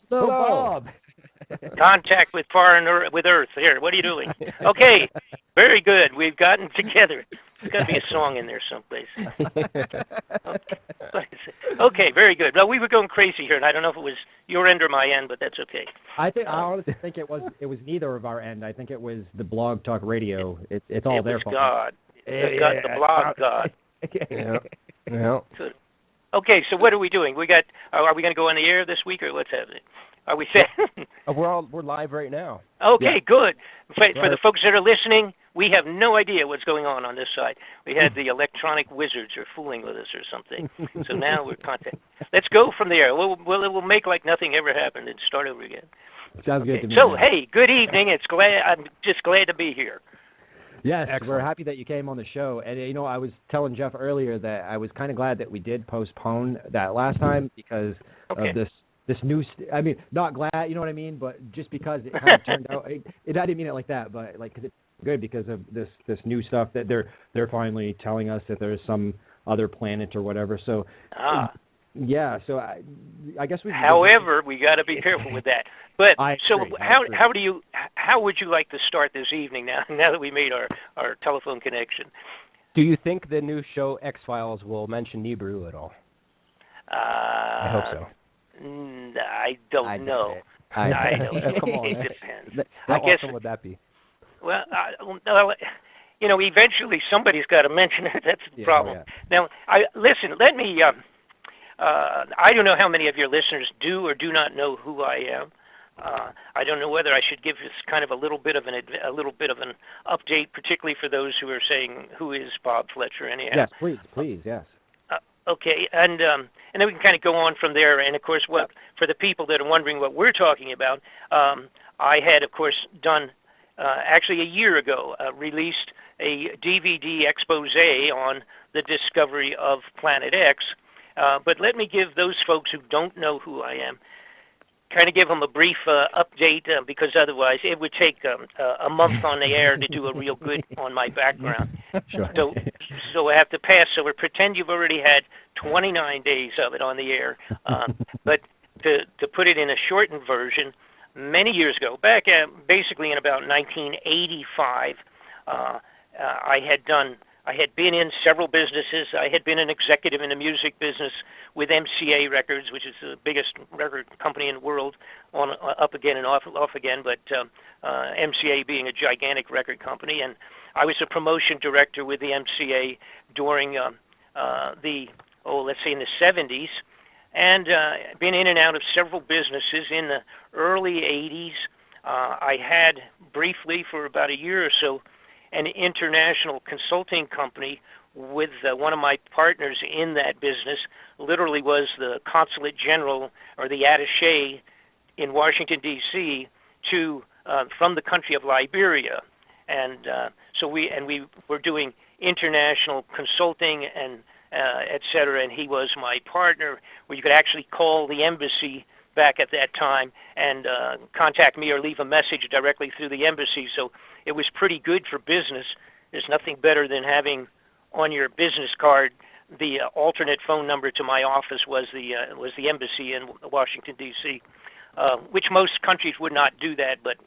Hello, Hello. Bob. Contact with with Earth. Here, what are you doing? Okay, very good. We've gotten together. There's got to be a song in there someplace. Okay. Okay, very good. Well, we were going crazy here, and I don't know if it was your end or my end, but that's okay. I honestly think it was neither of our end. I think it was the Blog Talk Radio. It's all It their was fault. God. The blog God. Yeah. Yeah. So, okay, so what are we doing? Are we going to go on the air this week, or what's happening? Are we set? We're live right now. Okay, good. For Right. the folks that are listening, we have no idea what's going on this side. We had the electronic wizards are fooling with us or something. So now we're contact. Let's go from there. We'll make like nothing ever happened and start over again. Sounds good Okay. to me. So man. hey, good evening. I'm just glad to be here. Yes, we're Excellent. happy that you came on the show. And I was telling Jeff earlier that I was kind of glad that we did postpone that last time because Okay. of this new. I mean, not glad, you know what I mean, but just because it kind of turned out. I didn't mean it like that, but like cause it's good because of this new stuff that they're finally telling us that there's some other planet or whatever. So. Yeah, so I guess we. However, we got to be careful with that. But so agree. how would you like to start this evening now that we made our telephone connection? Do you think the new show X Files will mention Nibiru at all? I hope so. I don't know. I don't know. Come on. It depends. How I guess. awesome would that be? Well, eventually somebody's got to mention it. That's the problem. Yeah. Now, listen. Let me. I don't know how many of your listeners do or do not know who I am. I don't know whether I should give this kind of a little bit of an update, particularly for those who are saying, "Who is Bob Fletcher?" Anyhow. Yes, please, yes. Okay, and then we can kind of go on from there. And of course, for the people that are wondering what we're talking about, I had, of course, done actually a year ago released a DVD expose on the discovery of Planet X. But let me give those folks who don't know who I am, kind of give them a brief update because otherwise it would take a month on the air to do a real good on my background. Sure. So I have to pass. So we pretend you've already had 29 days of it on the air. But to put it in a shortened version, many years ago, back basically in about 1985, I had been in several businesses. I had been an executive in the music business with MCA Records, which is the biggest record company in the world, on up again and off again, but MCA being a gigantic record company. And I was a promotion director with the MCA during let's say in the 70s, and been in and out of several businesses in the early 80s. I had briefly for about a year or so an international consulting company with one of my partners in that business, literally was the consulate general or the attaché in Washington, D.C. From the country of Liberia. And so we were doing international consulting and et cetera, and he was my partner, where you could actually call the embassy back at that time and contact me or leave a message directly through the embassy. So it was pretty good for business. There's nothing better than having on your business card the alternate phone number to my office was the embassy in Washington, D.C., which most countries would not do that. But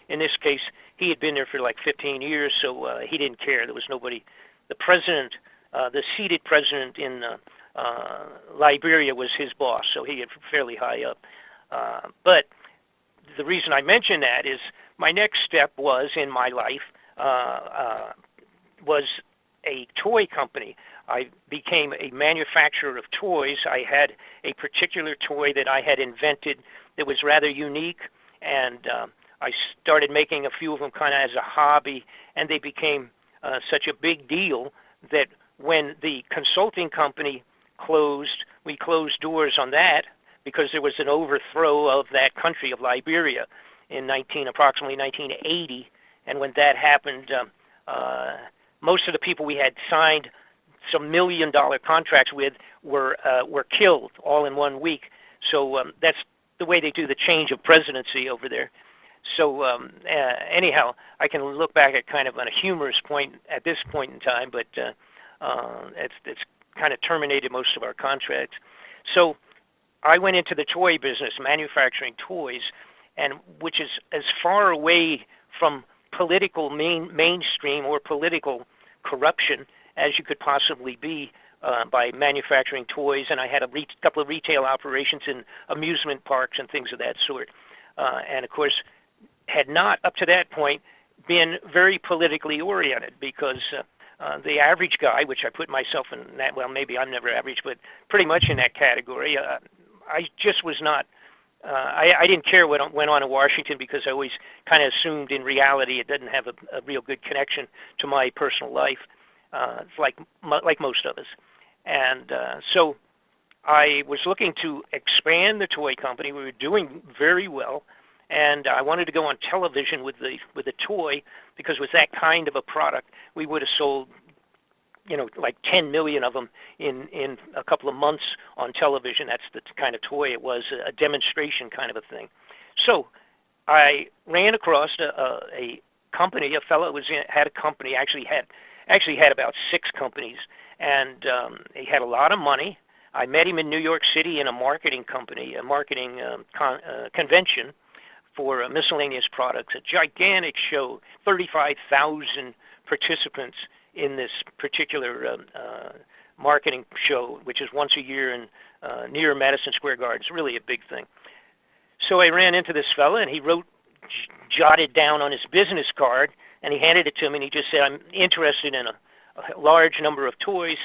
in this case, he had been there for like 15 years, so he didn't care. There was nobody. The president, the seated president in Liberia was his boss, so he had fairly high up. But the reason I mention that is my next step was in my life was a toy company. I became a manufacturer of toys. I had a particular toy that I had invented that was rather unique, and I started making a few of them kind of as a hobby, and they became such a big deal that when the consulting company closed, we closed doors on that because there was an overthrow of that country of Liberia in approximately 1980, and when that happened, most of the people we had signed some million-dollar contracts with were killed all in 1 week. So that's the way they do the change of presidency over there. So anyhow, I can look back at kind of on a humorous point at this point in time, but it's kind of terminated most of our contracts. So I went into the toy business, manufacturing toys, and which is as far away from political mainstream or political corruption as you could possibly be by manufacturing toys. And I had a couple of retail operations in amusement parks and things of that sort. And of course, had not up to that point been very politically oriented, because the average guy, which I put myself in that, well, maybe I'm never average, but pretty much in that category, I just was not, I didn't care what went on in Washington, because I always kind of assumed in reality it didn't have a real good connection to my personal life, like most of us. And so I was looking to expand the toy company. We were doing very well, and I wanted to go on television with the toy, because with that kind of a product, we would have sold, like 10 million of them in a couple of months on television. That's the kind of toy it was, a demonstration kind of a thing. So I ran across a company. A fellow had a company, actually had about 6 companies, and he had a lot of money. I met him in New York City in a marketing company, a marketing convention for miscellaneous products, a gigantic show, 35,000 participants in this particular marketing show, which is once a year in near Madison Square Garden. It's really a big thing. So I ran into this fella, and he jotted down on his business card, and he handed it to me, and he just said, "I'm interested in a large number of toys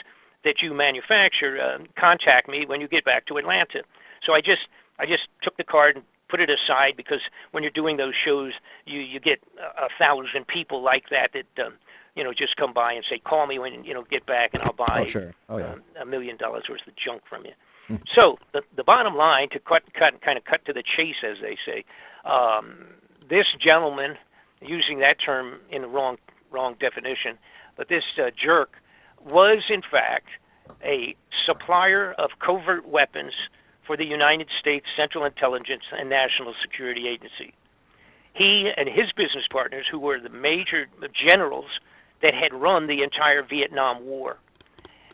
that you manufacture. Contact me when you get back to Atlanta." So I just took the card and put it aside, because when you're doing those shows, you get 1,000 people like that just come by and say, "Call me when get back, and I'll buy $1 million worth of junk from you." So the bottom line, to cut to the chase, as they say, this gentleman, using that term in the wrong definition, but this jerk was in fact a supplier of covert weapons for the United States Central Intelligence and National Security Agency. He and his business partners, who were the major generals that had run the entire Vietnam War,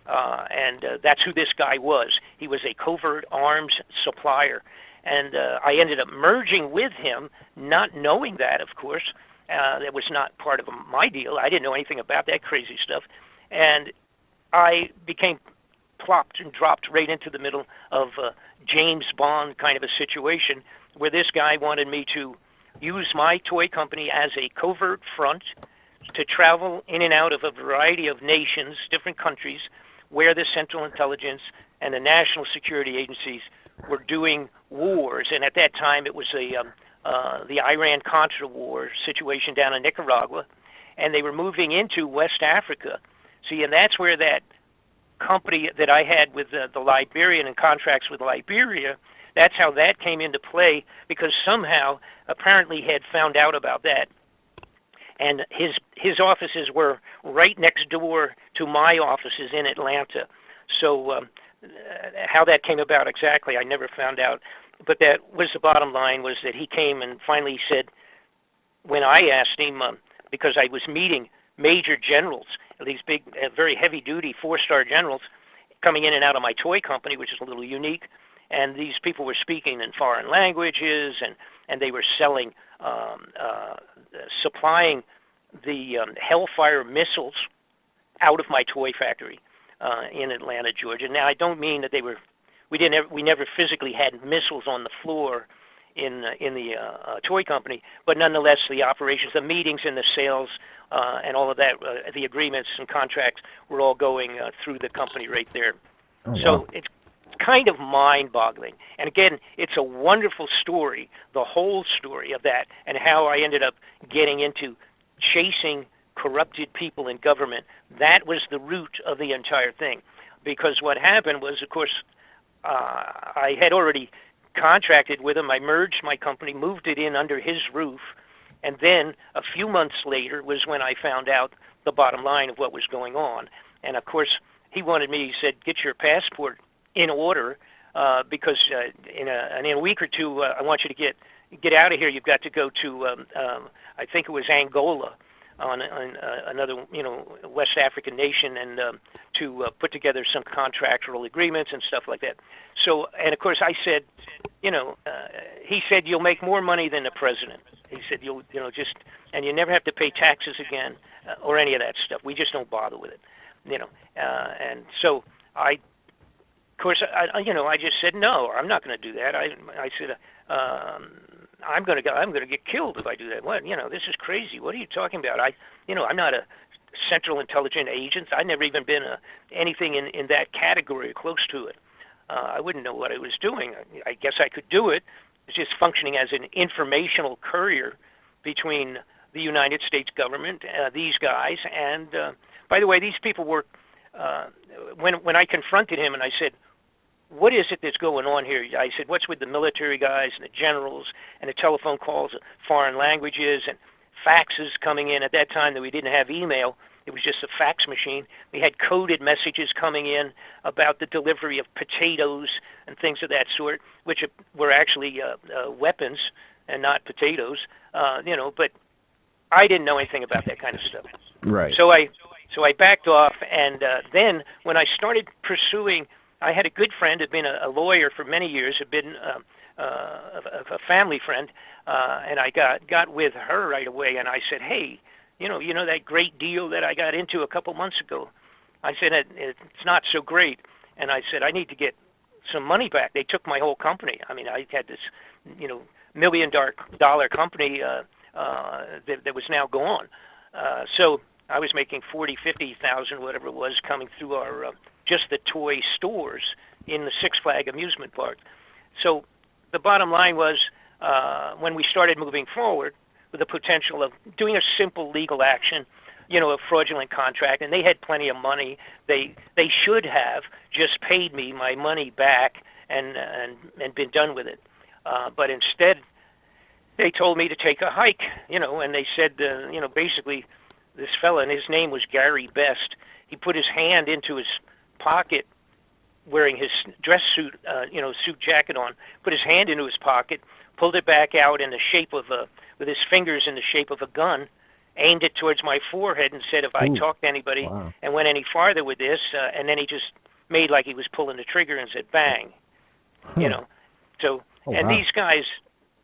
and that's who this guy was. He was a covert arms supplier, and I ended up merging with him, not knowing that, of course. That was not part of my deal. I didn't know anything about that crazy stuff, and I became plopped and dropped right into the middle of James Bond kind of a situation, where this guy wanted me to use my toy company as a covert front to travel in and out of a variety of nations, different countries, where the Central Intelligence and the National Security Agencies were doing wars. And at that time, it was the Iran-Contra war situation down in Nicaragua, and they were moving into West Africa. See, and that's where that company that I had with the Liberian and contracts with Liberia, that's how that came into play, because somehow, apparently, he had found out about that. And his offices were right next door to my offices in Atlanta. So how that came about exactly, I never found out. But that was the bottom line, was that he came and finally said, when I asked him, because I was meeting major generals, these big, very heavy-duty 4-star generals coming in and out of my toy company, which is a little unique, and these people were speaking in foreign languages, and they were selling, supplying the Hellfire missiles out of my toy factory in Atlanta, Georgia. Now, I don't mean that we never physically had missiles on the floor in the toy company, but nonetheless, the operations, the meetings, and the sales, and all of that, the agreements and contracts were all going through the company right there. Oh, wow. So it's kind of mind-boggling. And again, it's a wonderful story, the whole story of that, and how I ended up getting into chasing corrupted people in government. That was the root of the entire thing. Because what happened was, of course, I had already contracted with him. I merged my company, moved it in under his roof, and then a few months later was when I found out the bottom line of what was going on. And of course, he wanted me, he said, get your passport in order, because in a week or two, I want you to get out of here. You've got to go to, I think it was Angola, another, West African nation, and to put together some contractual agreements and stuff like that. So, and of course, I said, he said, you'll make more money than the president. He said, and you never have to pay taxes again, or any of that stuff. We just don't bother with it, and so I just said, no, I'm not going to do that. I said, I'm going to get killed if I do that. What? This is crazy. What are you talking about? I'm not a Central Intelligence Agent. I've never even been anything in that category, close to it. I wouldn't know what I was doing. I guess I could do it. It's just functioning as an informational courier between the United States government, these guys, and by the way, these people were. When I confronted him and I said, what is it that's going on here? I said, what's with the military guys and the generals and the telephone calls, foreign languages, and faxes coming in at that time that we didn't have email. It was just a fax machine. We had coded messages coming in about the delivery of potatoes and things of that sort, which were actually weapons and not potatoes, but I didn't know anything about that kind of stuff. Right. So I backed off, and then when I started pursuing, I had a good friend, had been a lawyer for many years, had been a family friend, and I got with her right away, and I said, hey, you know that great deal that I got into a couple months ago? I said, it's not so great, and I said, I need to get some money back. They took my whole company. I mean, I had this, $1 million company that was now gone. So I was making 40, 50,000, whatever it was, coming through our just the toy stores in the Six Flags amusement park. So the bottom line was, when we started moving forward with the potential of doing a simple legal action, a fraudulent contract, and they had plenty of money. They should have just paid me my money back and been done with it. But instead, they told me to take a hike, and they said, basically, this fella, and his name was Gary Best, he put his hand into his pocket wearing his dress suit, suit jacket on, put his hand into his pocket, pulled it back out in the shape of with his fingers in the shape of a gun, aimed it towards my forehead and said if I talked to anybody and went any farther with this, and then he just made like he was pulling the trigger and said bang, So,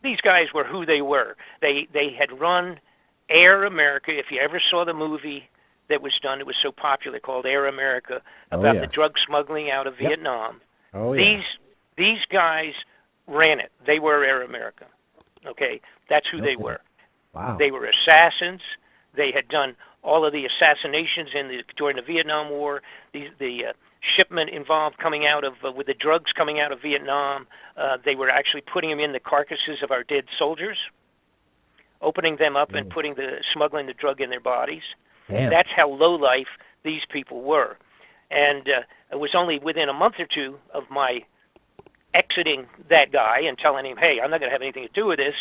these guys were who they were. They had run Air America. If you ever saw the movie that was done, it was so popular, called Air America, about the drug smuggling out of Vietnam. These guys ran it. They were Air America. Okay, that's who they were. Wow. They were assassins. They had done all of the assassinations during the Vietnam War. The shipment involved coming out of with the drugs coming out of Vietnam. They were actually putting them in the carcasses of our dead soldiers, opening them up and smuggling the drug in their bodies. Damn. That's how low life these people were. And it was only within a month or two of my exiting that guy and telling him, hey, I'm not going to have anything to do with this,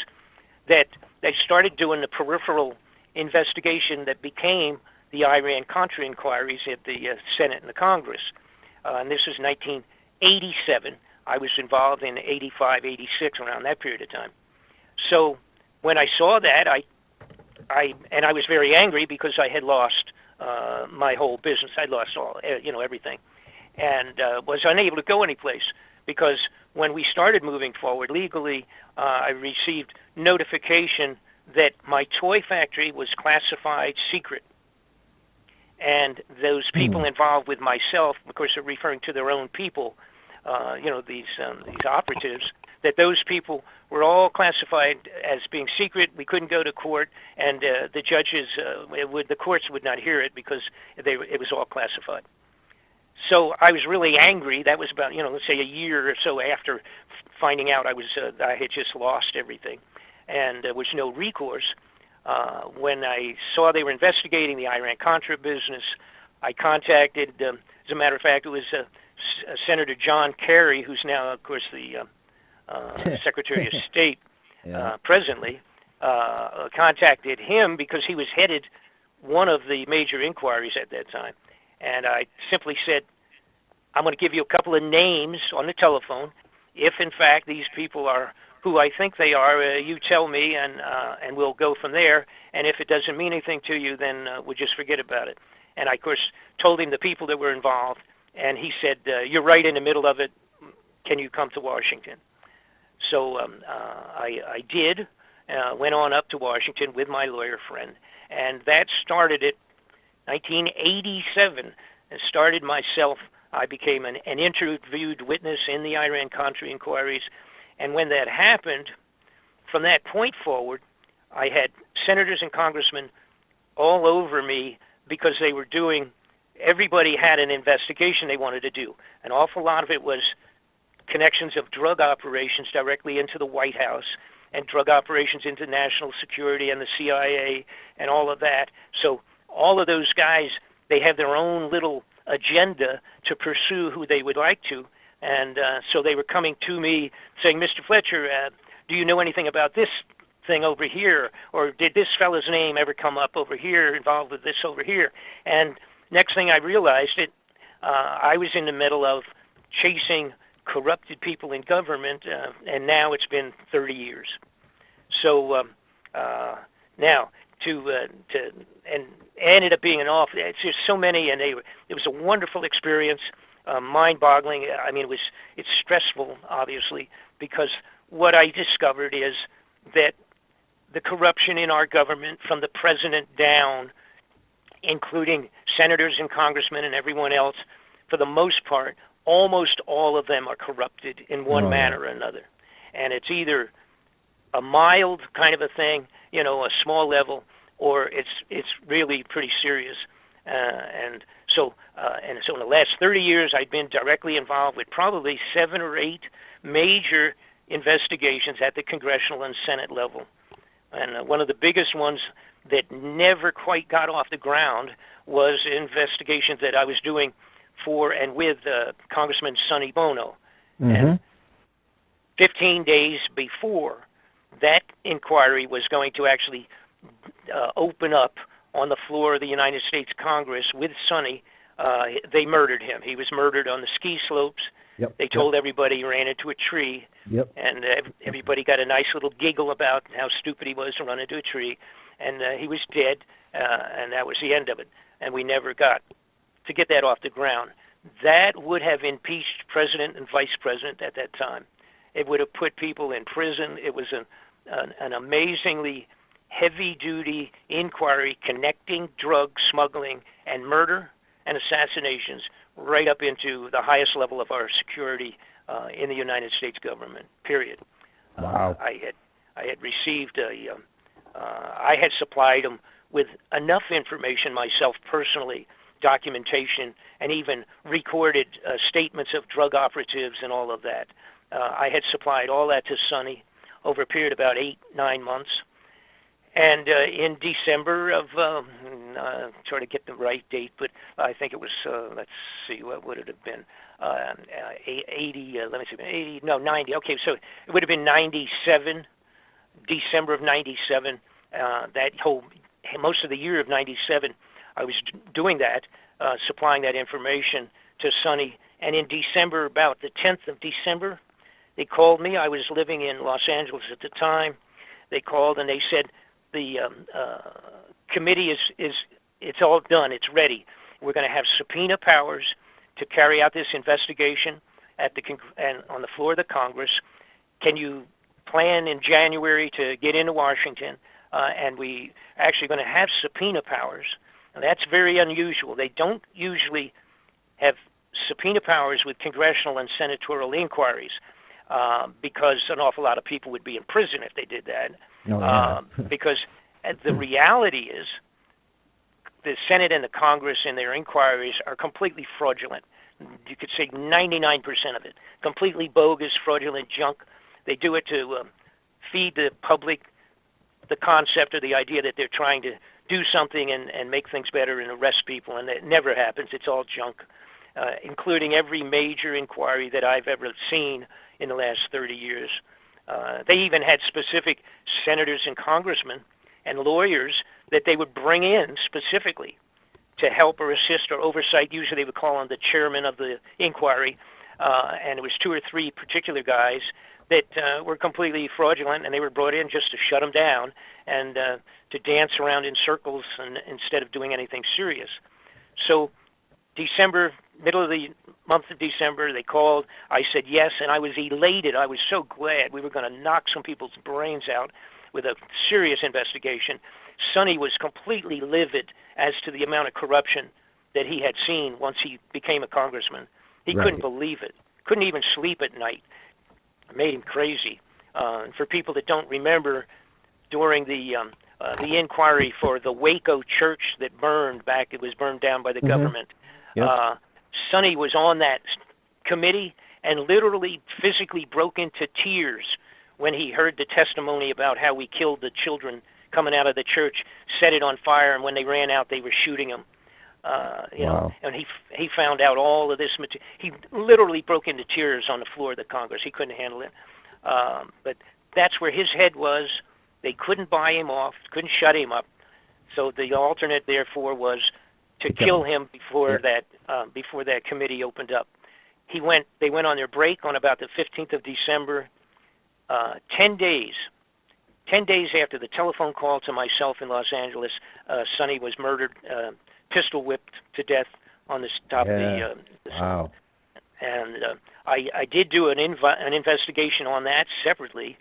that they started doing the peripheral investigation that became the Iran-Contra inquiries at the Senate and the Congress. And this was 1987. I was involved in 85, 86, around that period of time. So when I saw that, I was very angry because I had lost my whole business. I lost all, everything, and was unable to go anyplace because when we started moving forward legally, I received notification that my toy factory was classified secret. And those people involved with myself, of course, are referring to their own people, these operatives, that those people were all classified as being secret. We couldn't go to court, and the judges, the courts would not hear it because it was all classified. So I was really angry. That was about, let's say a year or so after finding out I had just lost everything, and there was no recourse. When I saw they were investigating the Iran-Contra business, I contacted, as a matter of fact, it was Senator John Kerry, who's now, of course, the Secretary of State presently, contacted him because he was headed one of the major inquiries at that time. And I simply said, I'm going to give you a couple of names on the telephone. If, in fact, these people are who I think they are. You tell me, and we'll go from there. And if it doesn't mean anything to you, then we'll just forget about it. And I, of course, told him the people that were involved, and he said, you're right in the middle of it. Can you come to Washington? So I did, went on up to Washington with my lawyer friend, and that started it, 1987. It started myself. I became an interviewed witness in the Iran-Contra inquiries, and when that happened, from that point forward, I had senators and congressmen all over me because they were doing, everybody had an investigation they wanted to do. An awful lot of it was connections of drug operations directly into the White House and drug operations into national security and the CIA and all of that. So all of those guys, they have their own little agenda to pursue who they would like to. And so they were coming to me saying, Mr. Fletcher, do you know anything about this thing over here? Or did this fellow's name ever come up over here, involved with this over here? And next thing I realized, I was in the middle of chasing corrupted people in government, and now it's been 30 years. So now and ended up being an awful. It's just so many, and it was a wonderful experience, mind-boggling. I mean, it's stressful, obviously, because what I discovered is that the corruption in our government, from the president down, including senators and congressmen and everyone else, for the most part, almost all of them are corrupted in one manner or another. And it's either a mild kind of a thing, a small level, or it's really pretty serious. And so in the last 30 years, I've been directly involved with probably 7 or 8 major investigations at the congressional and Senate level. And one of the biggest ones that never quite got off the ground was investigations that I was doing for and with Congressman Sonny Bono. Mm-hmm. And 15 days before that inquiry was going to actually open up on the floor of the United States Congress with Sonny, they murdered him. He was murdered on the ski slopes. Yep. They told everybody he ran into a tree. Yep. And everybody got a nice little giggle about how stupid he was to run into a tree. And he was dead, and that was the end of it. And we never got to get that off the ground. That would have impeached president and vice president at that time. It would have put people in prison. It was an amazingly heavy-duty inquiry connecting drug smuggling and murder and assassinations right up into the highest level of our security in the United States government, period. Wow. I had received I had supplied them with enough information myself personally, documentation, and even recorded statements of drug operatives and all of that. I had supplied all that to Sonny over a period of about 8-9 months. And in December of, try to get the right date, but I think it was, let's see, what would it have been? 90, okay, so it would have been 97, December of 97, most of the year of 97, I was doing that, supplying that information to Sonny. And in December, about the 10th of December, they called me. I was living in Los Angeles at the time. They called and they said, the committee it's all done. It's ready. We're going to have subpoena powers to carry out this investigation and on the floor of the Congress. Can you plan in January to get into Washington? And we actually going to have subpoena powers. And that's very unusual. They don't usually have subpoena powers with congressional and senatorial inquiries because an awful lot of people would be in prison if they did that. Because the reality is the Senate and the Congress in their inquiries are completely fraudulent. You could say 99% of it. Completely bogus, fraudulent junk. They do it to feed the public the concept or the idea that they're trying to do something and make things better and arrest people, and it never happens. It's all junk, including every major inquiry that I've ever seen in the last 30 years. They even had specific senators and congressmen and lawyers that they would bring in specifically to help or assist or oversight. Usually they would call on the chairman of the inquiry and it was 2 or 3 particular guys that were completely fraudulent, and they were brought in just to shut them down and to dance around in circles and, instead of doing anything serious. So December, middle of the month of December, they called. I said yes, and I was elated. I was so glad. We were going to knock some people's brains out with a serious investigation. Sonny was completely livid as to the amount of corruption that he had seen once he became a congressman. He couldn't believe it. Couldn't even sleep at night. It made him crazy. For people that don't remember, during the inquiry for the Waco church that burned back, it was burned down by the government. Yep. Sonny was on that committee and literally physically broke into tears when he heard the testimony about how we killed the children coming out of the church, set it on fire, and when they ran out, they were shooting them. You know, and he found out all of this material. He literally broke into tears on the floor of the Congress. He couldn't handle it. But that's where his head was. They couldn't buy him off, couldn't shut him up. So the alternate, therefore, was to kill him before that committee opened up. They went on their break on about the 15th of December. 10 days after the telephone call to myself in Los Angeles, Sonny was murdered, pistol whipped to death on the top of the wow. And I did do an investigation on that separately,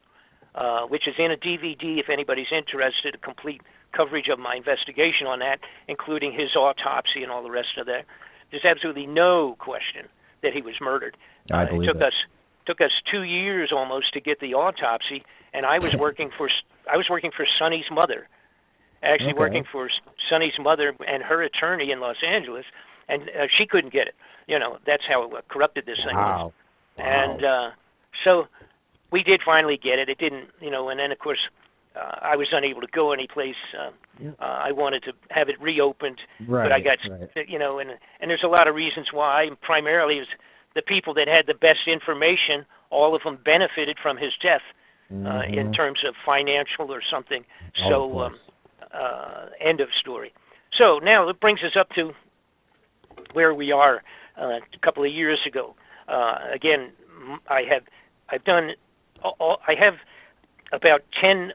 which is in a DVD if anybody's interested, a complete coverage of my investigation on that, including his autopsy and all the rest of that. There's absolutely no question that he was murdered. I believe it took us 2 years almost to get the autopsy, and I was working for Sonny's mother, actually working for Sonny's mother and her attorney in Los Angeles, and she couldn't get it. You know, that's how corrupted this thing was. And so we did finally get it. It didn't, you know, and then of course I was unable to go any place. I wanted to have it reopened, but I got, you know, and there's a lot of reasons why. Primarily, is the people that had the best information, all of them benefited from his death in terms of financial or something. So, end of story. So now it brings us up to where we are a couple of years ago. Again, I have about 10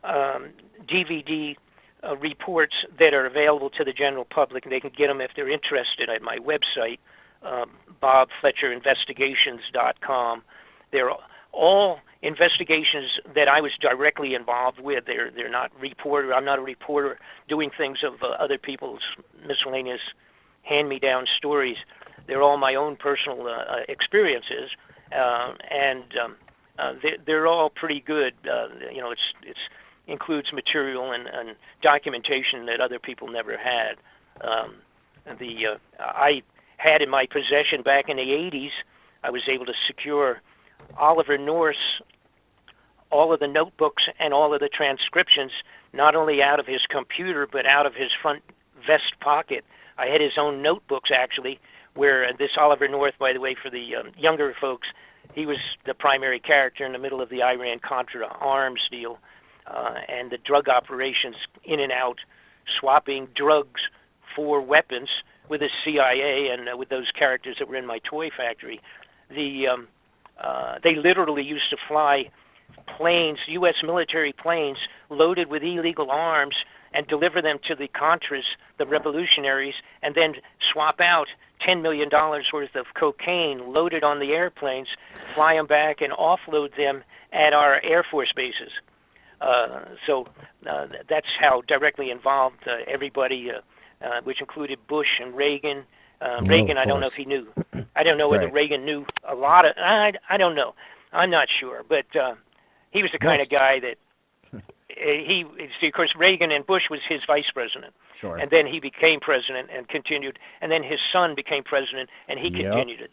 DVD reports that are available to the general public, and they can get them if they're interested at my website, BobFletcherInvestigations.com. They're all investigations that I was directly involved with. They're not reporter. I'm not a reporter doing things of other people's miscellaneous hand-me-down stories. They're all my own personal experiences, and they're all pretty good. You know, it's includes material and documentation that other people never had. I had in my possession back in the 80s, I was able to secure Oliver North's all of the notebooks and all of the transcriptions, not only out of his computer, but out of his front vest pocket. I had his own notebooks, actually, where this Oliver North, by the way, for the younger folks, he was the primary character in the middle of the Iran-Contra arms deal and the drug operations in and out, swapping drugs for weapons with the CIA and with those characters that were in my toy factory. They literally used to fly planes, U.S. military planes, loaded with illegal arms and deliver them to the Contras, the revolutionaries, and then swap out $10 million worth of cocaine loaded on the airplanes, fly them back, and offload them at our Air Force bases. So that's how directly involved everybody, which included Bush and Reagan. Reagan, I don't know if he knew. I don't know whether Reagan knew a lot of. I don't know. I'm not sure, but he was the kind of guy that of course, Reagan and Bush was his vice president. Sure. And then he became president and continued. And then his son became president, and he continued it.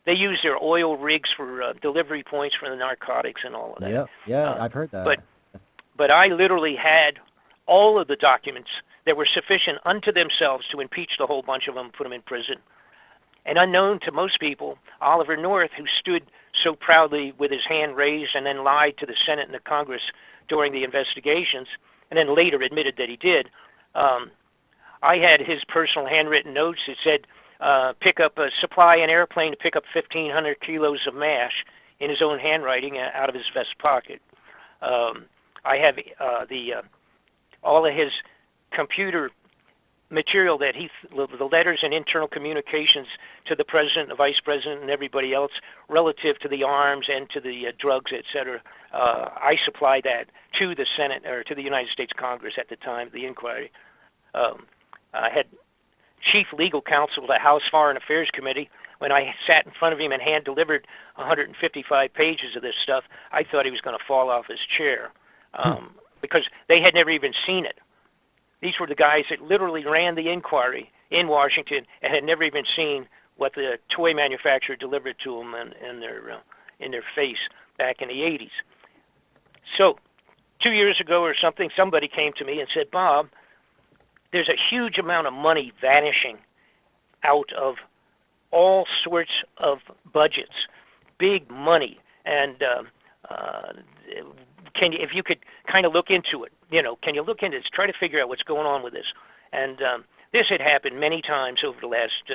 They used their oil rigs for delivery points for the narcotics and all of that. Yeah, I've heard that. But I literally had all of the documents that were sufficient unto themselves to impeach the whole bunch of them and put them in prison. And unknown to most people, Oliver North, who stood so proudly with his hand raised and then lied to the Senate and the Congress during the investigations, and then later admitted that he did, I had his personal handwritten notes that said, pick up supply an airplane to pick up 1,500 kilos of mash in his own handwriting out of his vest pocket. I have all of his computer material that the letters and internal communications to the president, the vice president, and everybody else relative to the arms and to the drugs, etc. I supplied that to the Senate or to the United States Congress at the time of the inquiry. I had chief legal counsel of the House Foreign Affairs Committee. When I sat in front of him and hand-delivered 155 pages of this stuff, I thought he was going to fall off his chair because they had never even seen it. These were the guys that literally ran the inquiry in Washington and had never even seen what the toy manufacturer delivered to them in their face back in the 80s. So 2 years ago or something, somebody came to me and said, Bob, there's a huge amount of money vanishing out of all sorts of budgets, big money, and if you could kind of look into it, can you look into this, try to figure out what's going on with this? And this had happened many times over the last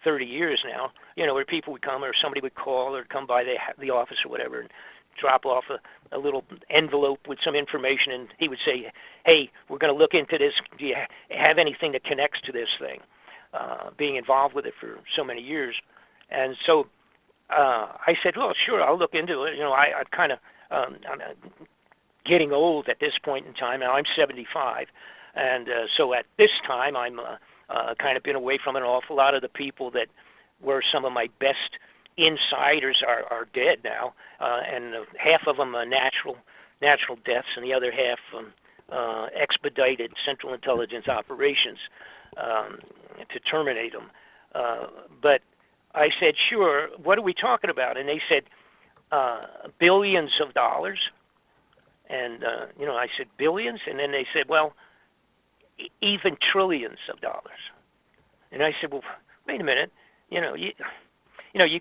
30 years now, where people would come or somebody would call or come by the office or whatever and drop off a little envelope with some information, and he would say, hey, we're going to look into this. Do you have anything that connects to this thing? Being involved with it for so many years. And so I said, well, sure, I'll look into it. I'm kind of I'm getting old at this point in time. Now I'm 75. And so at this time, I'm kind of been away from an awful lot of the people that were some of my best insiders are dead now. And half of them are natural deaths, and the other half expedited Central Intelligence operations to terminate them. But I said, sure, what are we talking about? And they said, billions of dollars. And, I said, billions? And then they said, well, even trillions of dollars. And I said, well, wait a minute. You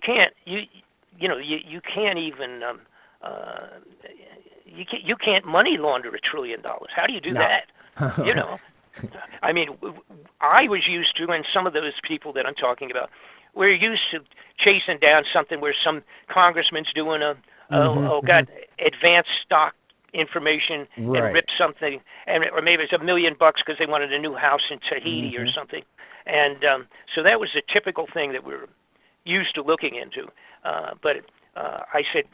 can't even you can't money launder $1 trillion. How do you do that? I mean, I was used to, and some of those people that I'm talking about, we're used to chasing down something where some congressman's doing got advanced stock information and rip something, or maybe it's $1 million because they wanted a new house in Tahiti or something, and so that was the typical thing that we're used to looking into. But I said,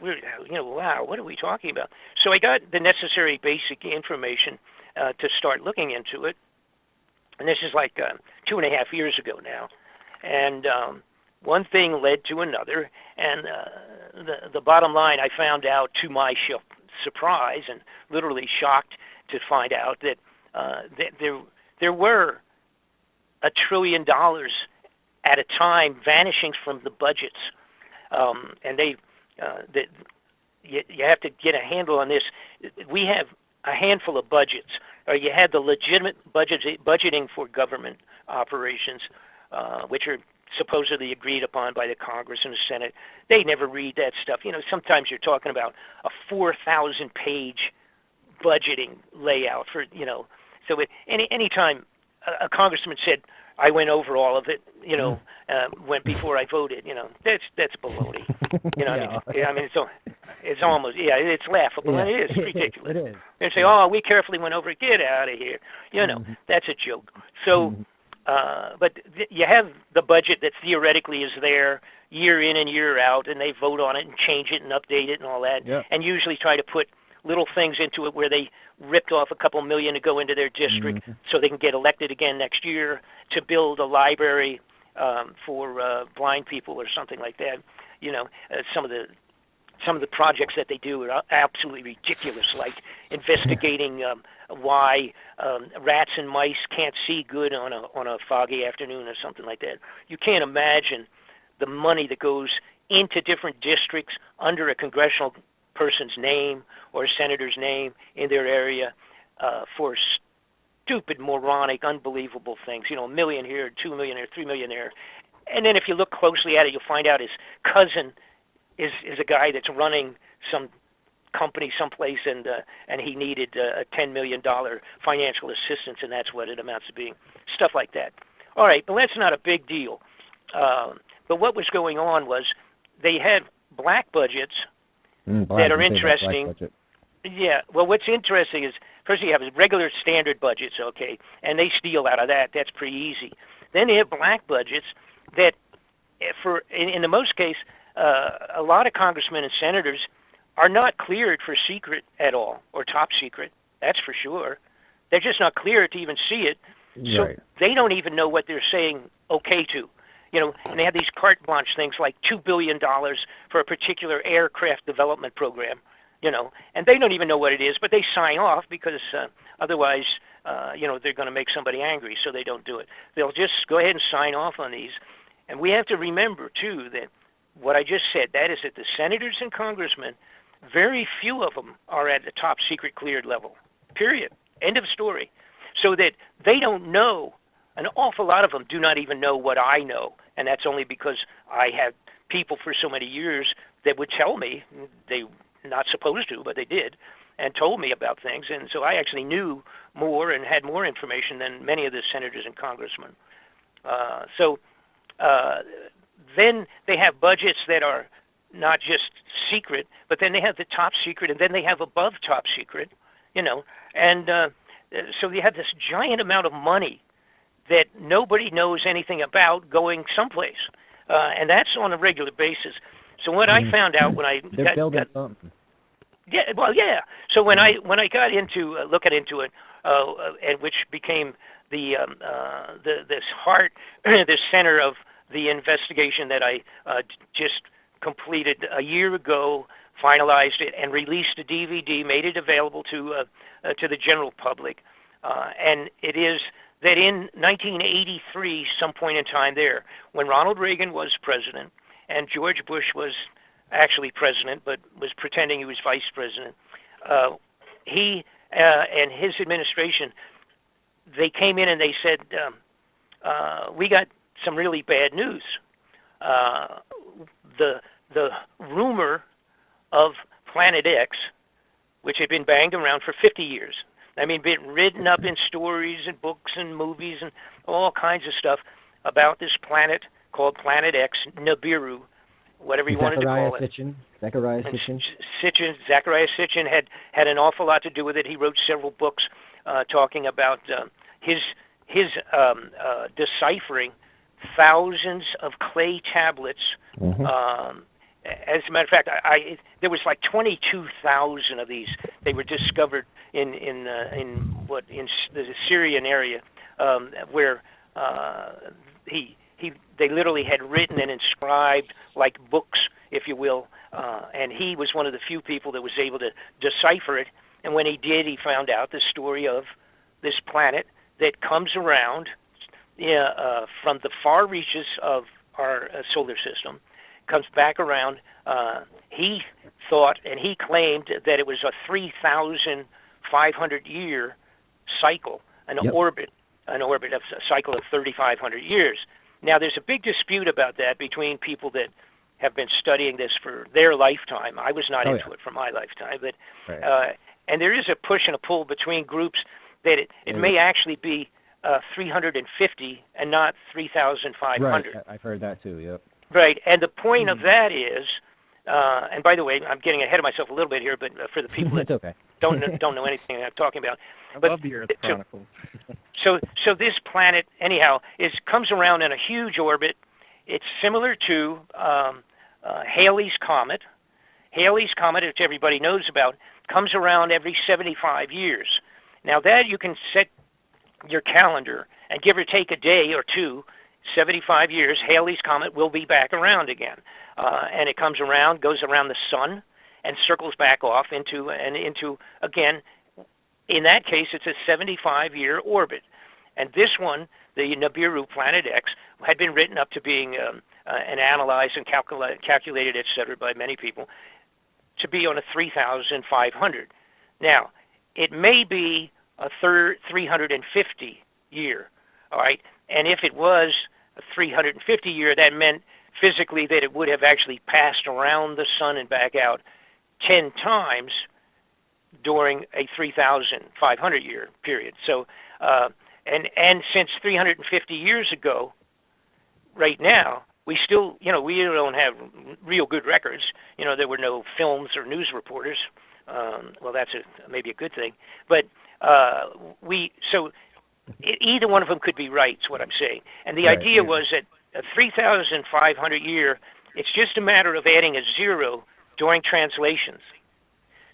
wow, what are we talking about? So I got the necessary basic information to start looking into it, and this is like 2.5 years ago now, and one thing led to another, and the bottom line, I found out to my surprise and literally shocked to find out that there were $1 trillion at a time vanishing from the budgets, and you have to get a handle on this. We have a handful of budgets. You had the legitimate budgeting for government operations, which are supposedly agreed upon by the Congress and the Senate. They never read that stuff. Sometimes you're talking about a 4,000-page budgeting layout for, so any time a congressman said, I went over all of it, went before I voted, that's baloney. I mean, it's almost, it's laughable, and it is ridiculous. It is. They say, oh, we carefully went over it, get out of here. That's a joke. So, but you have the budget that theoretically is there year in and year out, and they vote on it and change it and update it and all that, and usually try to put little things into it where they ripped off a couple million to go into their district so they can get elected again next year to build a library for blind people or something like that. Some of the projects that they do are absolutely ridiculous, like investigating why rats and mice can't see good on a foggy afternoon or something like that. You can't imagine the money that goes into different districts under a congressional person's name or a senator's name in their area for stupid, moronic, unbelievable things. $1 million here, $2 million here, $3 million there. And then if you look closely at it, you'll find out his cousin is a guy that's running some company someplace, and he needed a $10 million financial assistance, and that's what it amounts to being. Stuff like that. All right, but that's not a big deal. But what was going on was they had black budgets that are interesting. Yeah, well, what's interesting is, first you have regular standard budgets, okay, and they steal out of that. That's pretty easy. Then they have black budgets that, in the most case, a lot of congressmen and senators are not cleared for secret at all, or top secret. That's for sure. They're just not cleared to even see it. So they don't even know what they're saying okay to. And they have these carte blanche things like $2 billion for a particular aircraft development program, and they don't even know what it is, but they sign off because otherwise, they're going to make somebody angry, so they don't do it. They'll just go ahead and sign off on these. And we have to remember, too, that what I just said, that is that the senators and congressmen, very few of them are at the top secret cleared level, period. End of story. So that they don't know, an awful lot of them do not even know what I know, and that's only because I had people for so many years that would tell me, they not supposed to, but they did, and told me about things, and so I actually knew more and had more information than many of the senators and congressmen. Then they have budgets that are not just secret, but then they have the top secret, and then they have above top secret, and so they have this giant amount of money that nobody knows anything about going someplace, and that's on a regular basis. So what I found out when I building something. Yeah, well, yeah. So when I got into looking into it, and which became the center of the investigation that I just completed a year ago, finalized it, and released a DVD, made it available to the general public, and it is that in 1983, some point in time there, when Ronald Reagan was president and George Bush was actually president but was pretending he was vice president, he and his administration, they came in and they said, we got some really bad news. The rumor of Planet X, which had been banged around for 50 years, been written up in stories and books and movies and all kinds of stuff about this planet called Planet X, Nibiru, whatever you wanted to call it. Zachariah Sitchin had an awful lot to do with it. He wrote several books talking about his deciphering thousands of clay tablets. As a matter of fact, there was like 22,000 of these. They were discovered in the Syrian area, where they literally had written and inscribed like books, if you will, and he was one of the few people that was able to decipher it. And when he did, he found out the story of this planet that comes around from the far reaches of our solar system, comes back around. He thought, and he claimed, that it was a 3,500-year cycle, an orbit of a cycle of 3,500 years. Now, there's a big dispute about that between people that have been studying this for their lifetime. I was not into it for my lifetime, but and there is a push and a pull between groups that it may actually be 350 and not 3,500. Right, I've heard that too. Yep. Right, and the point of that is, and by the way, I'm getting ahead of myself a little bit here, but for the people that don't know anything I'm talking about, I love the Earth Chronicles. So this planet, anyhow, comes around in a huge orbit. It's similar to Halley's Comet. Halley's Comet, which everybody knows about, comes around every 75 years. Now that you can set your calendar and give or take a day or two, 75 years, Halley's Comet will be back around again. And it comes around, goes around the sun, and circles back off into, again, in that case, it's a 75-year orbit. And this one, the Nibiru Planet X, had been written up to being and analyzed and calculated, et cetera, by many people, to be on a 3,500. Now, it may be a 350 year, all right? And if it was a 350 year, that meant physically that it would have actually passed around the sun and back out 10 times during a 3,500 year period. So, and since 350 years ago, right now, we still, we don't have real good records. There were no films or news reporters. Well, that's maybe a good thing. But either one of them could be right, is what I'm saying. And the idea was that a 3,500 year, it's just a matter of adding a zero during translations.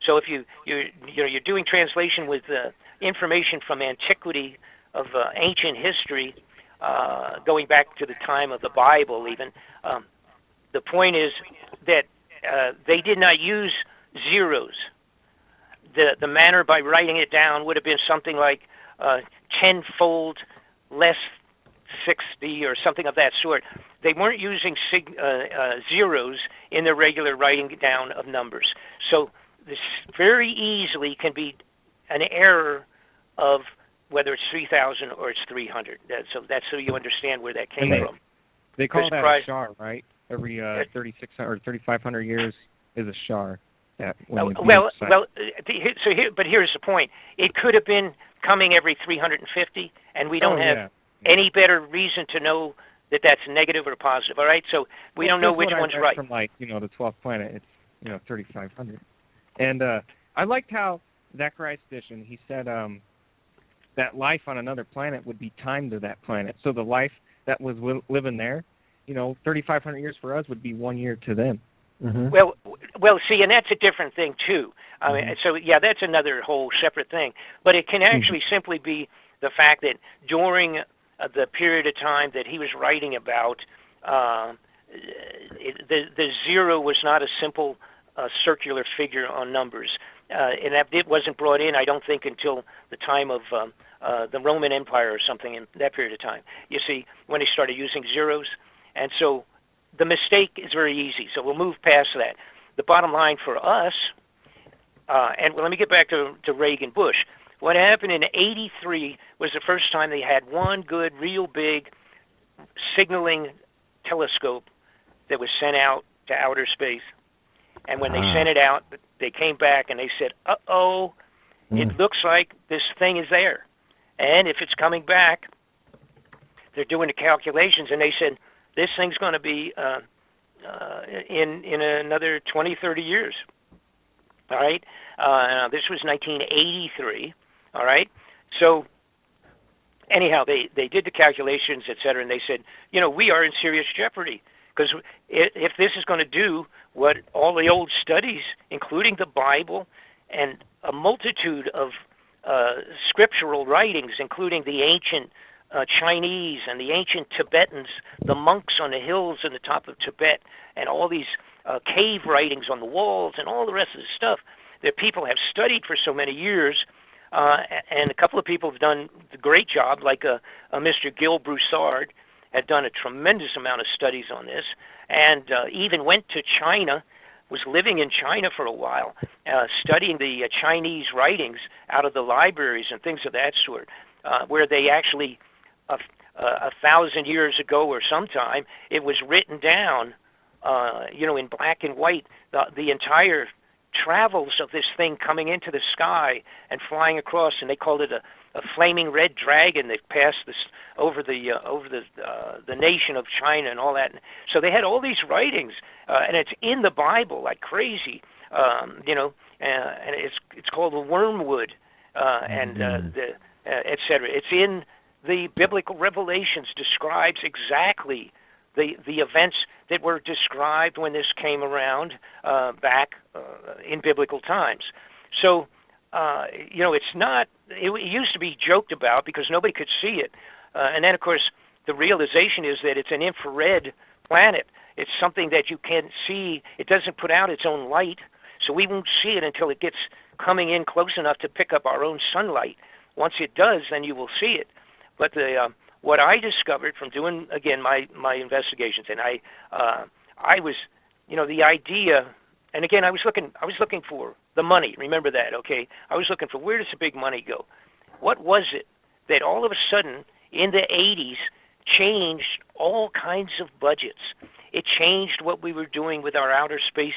So if you're doing translation with information from antiquity, of ancient history, going back to the time of the Bible even, the point is that they did not use zeros. The manner by writing it down would have been something like tenfold less 60 or something of that sort. They weren't using zeros in the regular writing down of numbers. So this very easily can be an error of whether it's 3,000 or it's 300. So that's so you understand where that came from. They call that a shar, right? Every 3,600 or 3,500 years is a shar. But here's the point. It could have been coming every 350, and we don't have any better reason to know that that's negative or positive. All right, so we don't know which one's right. From the 12th planet, it's 3,500, and I liked how Zacharias Stishon, he said that life on another planet would be timed to that planet. So the life that was living there, 3,500 years for us would be 1 year to them. Mm-hmm. Well, see, and that's a different thing too. I mean, so that's another whole separate thing. But it can actually simply be the fact that during the period of time that he was writing about, the zero was not a simple circular figure on numbers, and that it wasn't brought in, I don't think, until the time of the Roman Empire or something in that period of time. You see, when they started using zeros, and so the mistake is very easy. So we'll move past that. The bottom line for us, and let me get back to Reagan Bush. What happened in '83 was the first time they had one good, real big signaling telescope that was sent out to outer space. And when they sent it out, they came back and they said, uh-oh, it looks like this thing is there. And if it's coming back, they're doing the calculations, and they said, this thing's going to be in another 20, 30 years. All right? This was 1983. All right? So anyhow, they did the calculations, et cetera, and they said, we are in serious jeopardy. Because if this is going to do what all the old studies, including the Bible and a multitude of scriptural writings, including the ancient Chinese and the ancient Tibetans, the monks on the hills in the top of Tibet, and all these cave writings on the walls and all the rest of the stuff that people have studied for so many years, and a couple of people have done a great job, like Mr. Gil Broussard had done a tremendous amount of studies on this, and even went to China, was living in China for a while, studying the Chinese writings out of the libraries and things of that sort, where they actually, 1,000 years ago or sometime, it was written down, in black and white, the entire travels of this thing coming into the sky and flying across, and they called it a flaming red dragon that passed this over the nation of China and all that. So they had all these writings, and it's in the Bible like crazy, and it's called the wormwood, and et cetera. It's in the biblical revelations, describes exactly the events that were described when this came around back in biblical times. So, it's not, it used to be joked about because nobody could see it. And then, of course, the realization is that it's an infrared planet. It's something that you can't see. It doesn't put out its own light, so we won't see it until it gets coming in close enough to pick up our own sunlight. Once it does, then you will see it. But what I discovered from doing, again, my investigations, and I was, the idea, and again, I was looking for the money. Remember that, okay? I was looking for, where does the big money go? What was it that all of a sudden in the 80s changed all kinds of budgets? It changed what we were doing with our outer space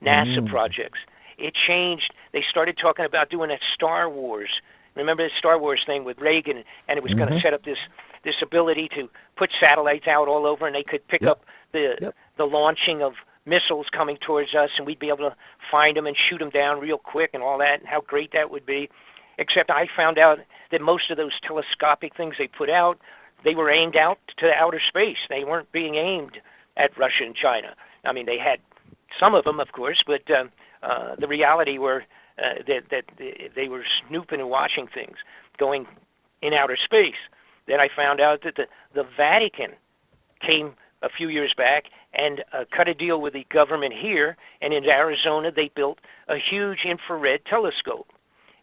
NASA projects. It changed. They started talking about doing that Star Wars, Remember the Star Wars thing with Reagan, and it was going to Mm-hmm. set up this ability to put satellites out all over, and they could pick up the launching of missiles coming towards us, and we'd be able to find them and shoot them down real quick and all that, and how great that would be. Except I found out that most of those telescopic things they put out, they were aimed out to outer space. They weren't being aimed at Russia and China. I mean, they had some of them, of course, but the reality were that they were snooping and watching things going in outer space. Then I found out that the Vatican came a few years back and cut a deal with the government here, and in Arizona they built a huge infrared telescope,